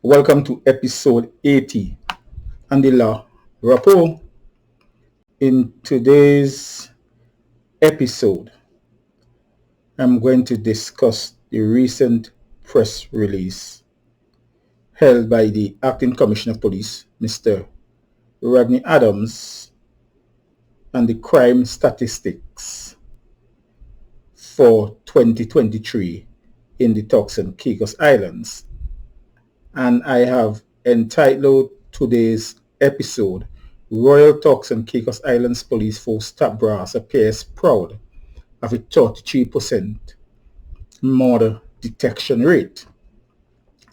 Welcome to episode 80 and the law rapport. In today's episode, I'm going to discuss the recent press release held by the Acting Commissioner of Police, Mr. Rodney Adams, and the crime statistics for 2023 in the Turks and Caicos Islands. And I have entitled today's episode, Royal Turks and Caicos Islands Police Force top brass appears proud of a 33% murder detection rate.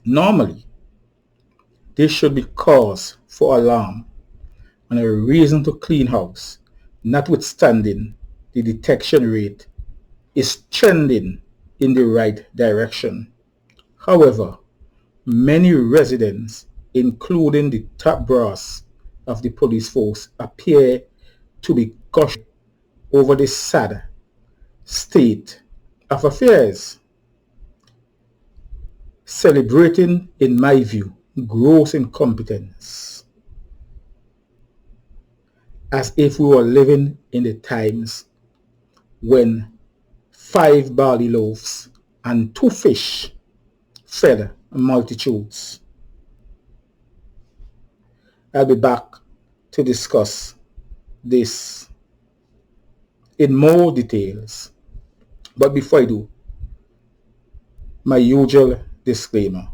Normally, this should be cause for alarm and a reason to clean house, notwithstanding the detection rate is trending in the right direction. However, many residents, including the top brass of the police force, appear to be gushing over the sad state of affairs, celebrating, in my view, gross incompetence, as if we were living in the times when 5 barley loaves and 2 fish fed multitudes. I'll be back to discuss this in more details. But before I do, my usual disclaimer.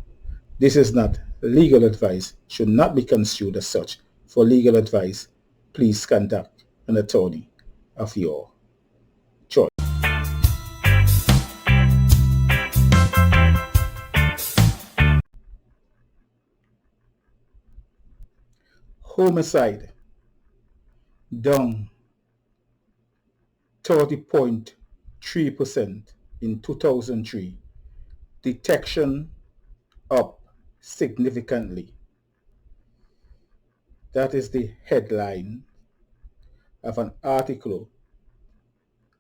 This is not legal advice, should not be construed as such. For legal advice, please contact an attorney of your choice. Homicide down 30.3% in 2003. Detection up significantly. That is the headline of an article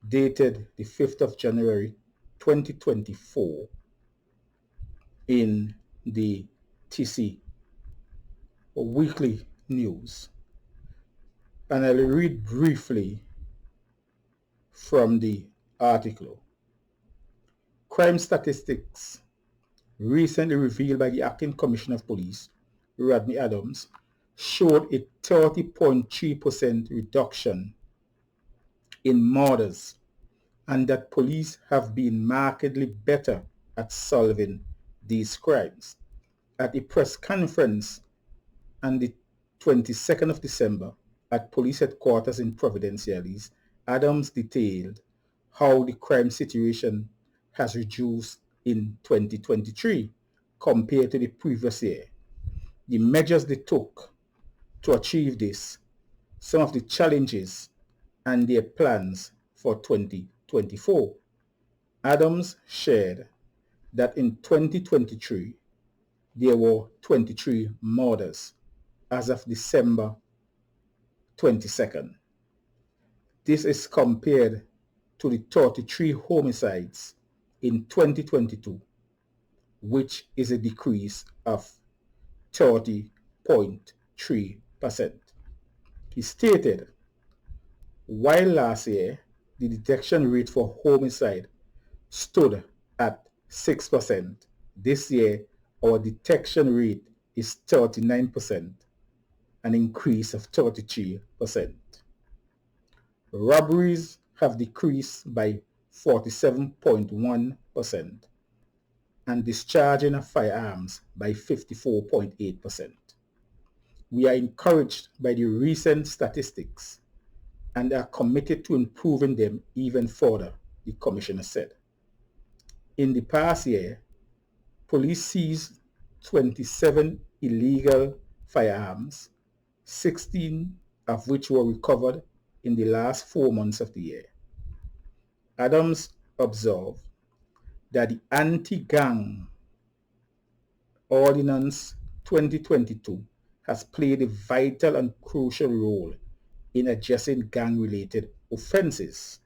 dated the 5th of January 2024 in the TC Weekly News. And I'll read briefly from the article. Crime statistics recently revealed by the Acting Commissioner of Police, Rodney Adams, showed a 30.3% reduction in murders and that police have been markedly better at solving these crimes. At a press conference on the 22nd of December at police headquarters in Providenciales, Adams detailed how the crime situation has reduced in 2023 compared to the previous year, the measures they took to achieve this, some of the challenges, and their plans for 2024. Adams shared that in 2023, there were 23 murders as of December 22nd. This is compared to the 33 homicides in 2022, which is a decrease of 30.3%. He stated, while last year the detection rate for homicide stood at 6%, this year our detection rate is 39%, an increase of 33%. Robberies have decreased by 47.1% and discharging of firearms by 54.8%. We are encouraged by the recent statistics and are committed to improving them even further, the Commissioner said. In the past year, police seized 27 illegal firearms, 16 of which were recovered in the last 4 months of the year. Adams observed that the Anti-Gang Ordinance 2022 has played a vital and crucial role in addressing gang-related offenses.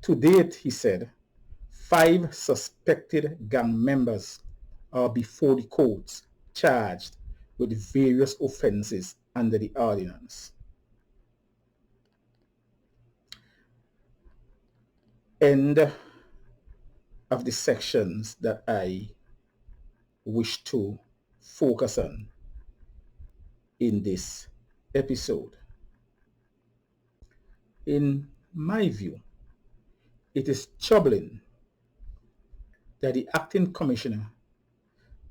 To date, he said, 5 suspected gang members are before the courts charged with various offences under the ordinance. End of the sections that I wish to focus on in this episode. In my view, it is troubling that the acting commissioner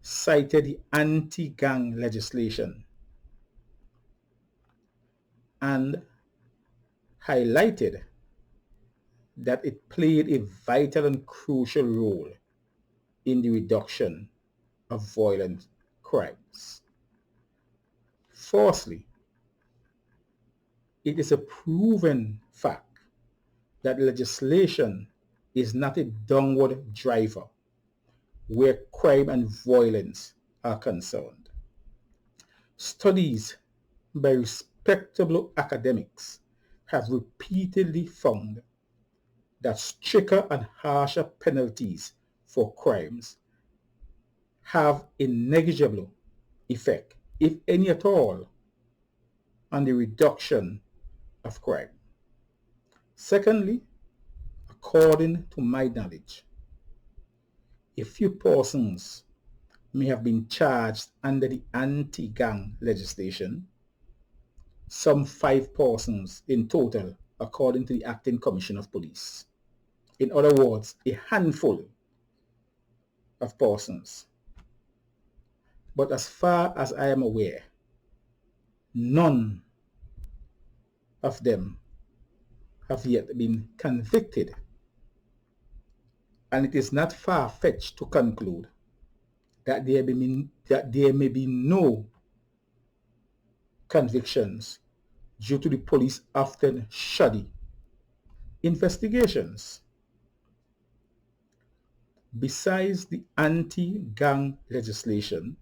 cited the anti-gang legislation and highlighted that it played a vital and crucial role in the reduction of violent crimes. Fourthly, it is a proven fact that legislation is not a downward driver where crime and violence are concerned. Studies by respectable academics have repeatedly found that stricter and harsher penalties for crimes have a negligible effect, if any at all, on the reduction of crime. Secondly, according to my knowledge, a few persons may have been charged under the anti-gang legislation, some 5 persons in total, according to the Acting Commissioner of Police. In other words, a handful of persons. But as far as I am aware, none of them have yet been convicted. And it is not far-fetched to conclude that there may be no convictions due to the police often shoddy investigations. Besides the anti-gang legislation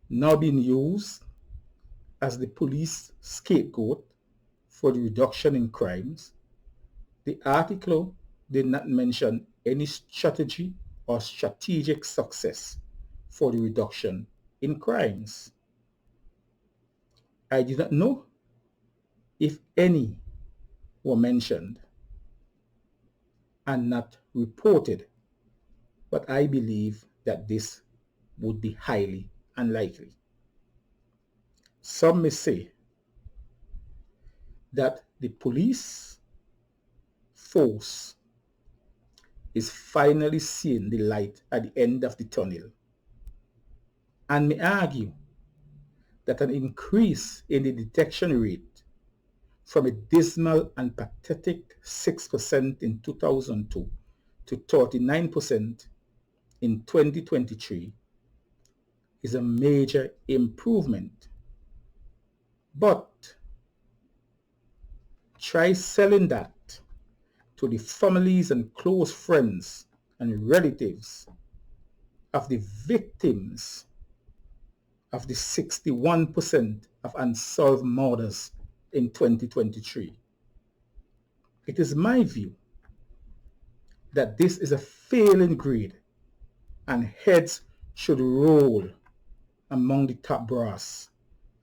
now being used as the police scapegoat for the reduction in crimes, the article did not mention any strategy or strategic success for the reduction in crimes. I did not know if any were mentioned and not reported, but I believe that this would be highly unlikely. Some may say that the police force is finally seeing the light at the end of the tunnel, and may argue that an increase in the detection rate from a dismal and pathetic 6% in 2002 to 39% in 2023 is a major improvement. But try selling that to the families and close friends and relatives of the victims of the 61% of unsolved murders in 2023. It is my view that this is a failing grade and heads should roll among the top brass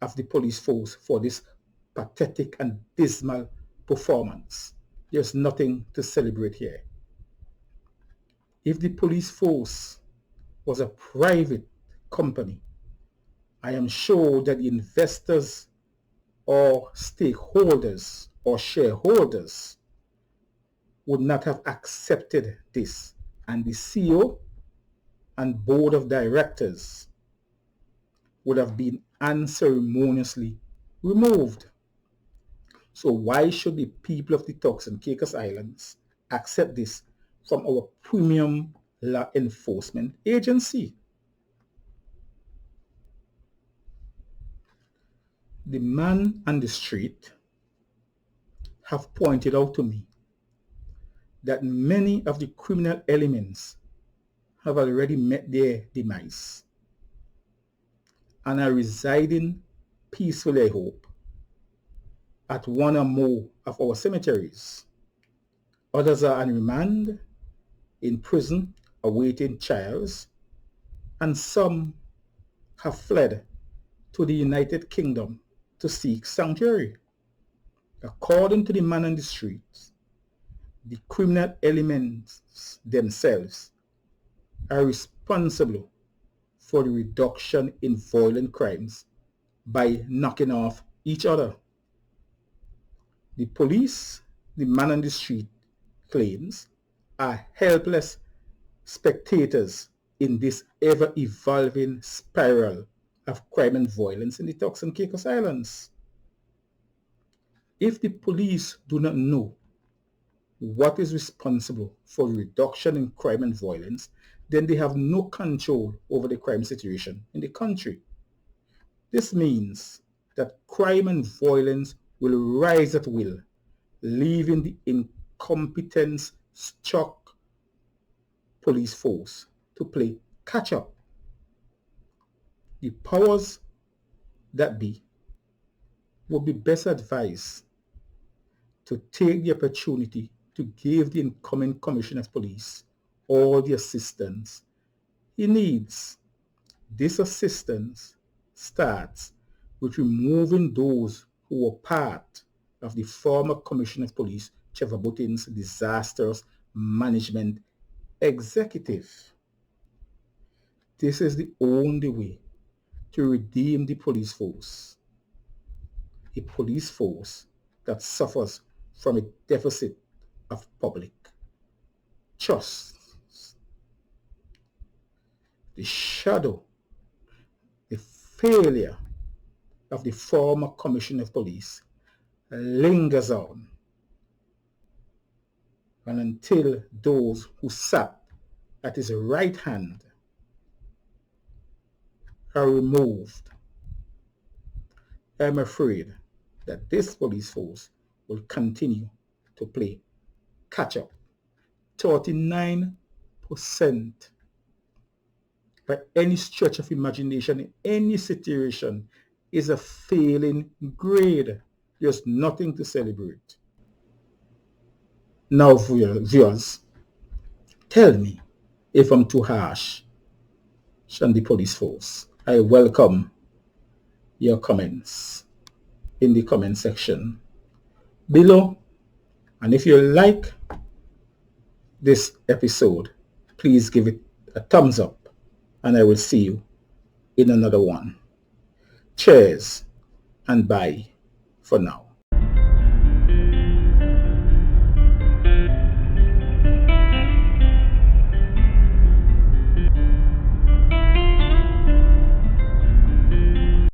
of the police force for this pathetic and dismal performance. There's nothing to celebrate here. If the police force was a private company, I am sure that the investors or stakeholders or shareholders would not have accepted this, and the CEO and board of directors would have been unceremoniously removed. So why should the people of the Turks and Caicos Islands accept this from our premium law enforcement agency? The man on the street have pointed out to me that many of the criminal elements have already met their demise and are residing peacefully, I hope, at one or more of our cemeteries. Others are on remand, in prison, awaiting trials, and some have fled to the United Kingdom to seek sanctuary. According to the man on the streets, the criminal elements themselves are responsible for the reduction in violent crimes by knocking off each other. The police, the man on the street claims, are helpless spectators in this ever-evolving spiral of crime and violence in the Turks and Caicos Islands. If the police do not know what is responsible for reduction in crime and violence, then they have no control over the crime situation in the country. This means that crime and violence will rise at will, leaving the incompetence struck police force to play catch up. The powers that be would be best advised to take the opportunity to give the incoming Commissioner of Police all the assistance he needs. This assistance starts with removing those who were part of the former Commissioner of Police, Trevor Button's disastrous management executive. This is the only way to redeem the police force, a police force that suffers from a deficit of public trust. The shadow, the failure of the former Commissioner of Police lingers on, and until those who sat at his right hand are removed, I'm afraid that this police force will continue to play catch up. 39% by any stretch of imagination in any situation is a failing grade. There's nothing to celebrate. Now, viewers, tell me if I'm too harsh on the police force. I welcome your comments in the comment section below. And if you like this episode, please give it a thumbs up, and I will see you in another one. Cheers and bye for now.